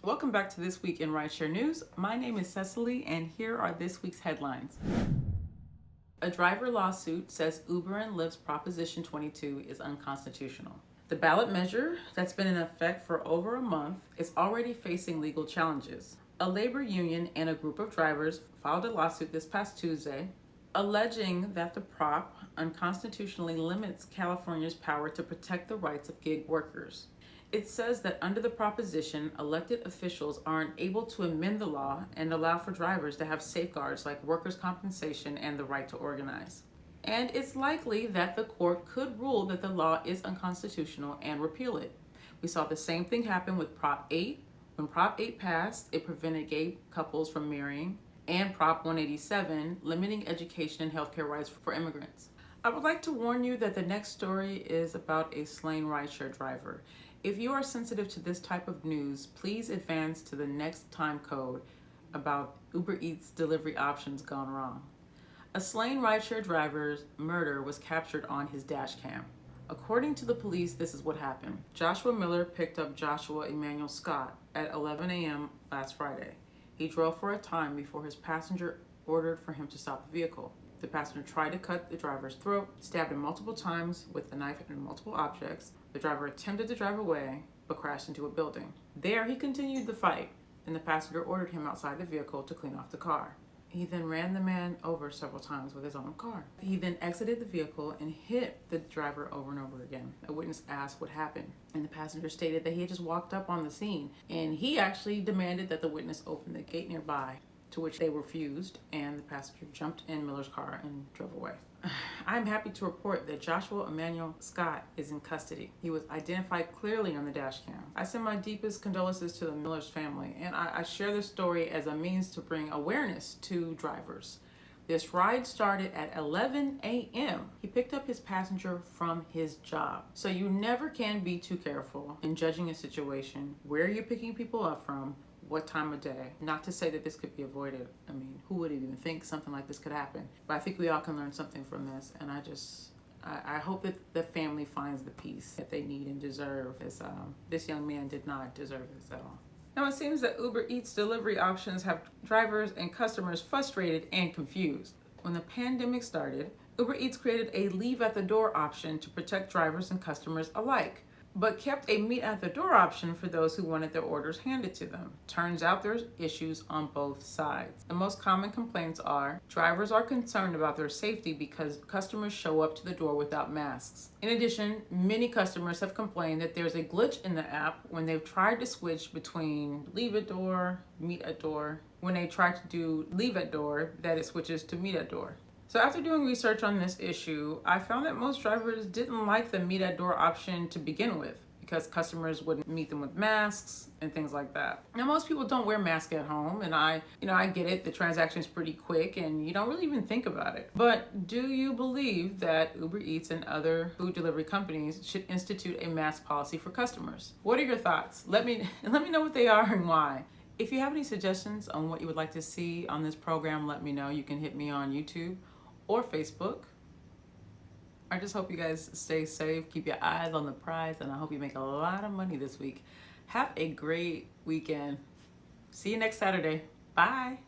Welcome back to This Week in RideShare News. My name is Cecily, and here are this week's headlines. A driver lawsuit says Uber and Lyft's Proposition 22 is unconstitutional. The ballot measure that's been in effect for over a month is already facing legal challenges. A labor union and a group of drivers filed a lawsuit this past Tuesday, alleging that the prop unconstitutionally limits California's power to protect the rights of gig workers. It says that under the proposition, elected officials aren't able to amend the law and allow for drivers to have safeguards like workers' compensation and the right to organize. And it's likely that the court could rule that the law is unconstitutional and repeal it. We saw the same thing happen with Prop 8. When Prop 8 passed, it prevented gay couples from marrying, and Prop 187, limiting education and healthcare rights for immigrants. I would like to warn you that the next story is about a slain rideshare driver. If you are sensitive to this type of news, please advance to the next time code about Uber Eats delivery options gone wrong. A slain rideshare driver's murder was captured on his DashCam. According to the police, this is what happened. Joshua Miller picked up Joshua Emmanuel Scott at 11 a.m. last Friday. He drove for a time before his passenger ordered for him to stop the vehicle. The passenger tried to cut the driver's throat, stabbed him multiple times with a knife and multiple objects. The driver attempted to drive away, but crashed into a building. There, he continued the fight, and the passenger ordered him outside the vehicle to clean off the car. He then ran the man over several times with his own car. He then exited the vehicle and hit the driver over and over again. A witness asked what happened, and the passenger stated that he had just walked up on the scene, and he actually demanded that the witness open the gate nearby, to which they refused, and the passenger jumped in Miller's car and drove away. I'm happy to report that Joshua Emmanuel Scott is in custody. He was identified clearly on the DashCam. I send my deepest condolences to the Miller's family, and I share this story as a means to bring awareness to drivers. This ride started at 11 a.m. He picked up his passenger from his job. So you never can be too careful in judging a situation, where you're picking people up from, what time of day. Not to say that this could be avoided. I mean, who would even think something like this could happen? But I think we all can learn something from this, and I hope that the family finds the peace that they need and deserve, as this young man did not deserve this at all. Now, it seems that Uber Eats delivery options have drivers and customers frustrated and confused. When the pandemic started, Uber Eats created a leave at the door option to protect drivers and customers alike, but kept a meet at the door option for those who wanted their orders handed to them. Turns out there's issues on both sides. The most common complaints are drivers are concerned about their safety because customers show up to the door without masks. In addition, many customers have complained that there's a glitch in the app when they've tried to switch between leave at door, meet at door. When they try to do leave at door, that it switches to meet at door. So after doing research on this issue, I found that most drivers didn't like the meet at door option to begin with, because customers wouldn't meet them with masks and things like that. Now, most people don't wear masks at home, and I get it. The transaction is pretty quick and you don't really even think about it. But do you believe that Uber Eats and other food delivery companies should institute a mask policy for customers? What are your thoughts? Let me know what they are and why. If you have any suggestions on what you would like to see on this program, let me know. You can hit me on YouTube or Facebook. I just hope you guys stay safe, keep your eyes on the prize, and I hope you make a lot of money this week. Have a great weekend. See you next Saturday. Bye.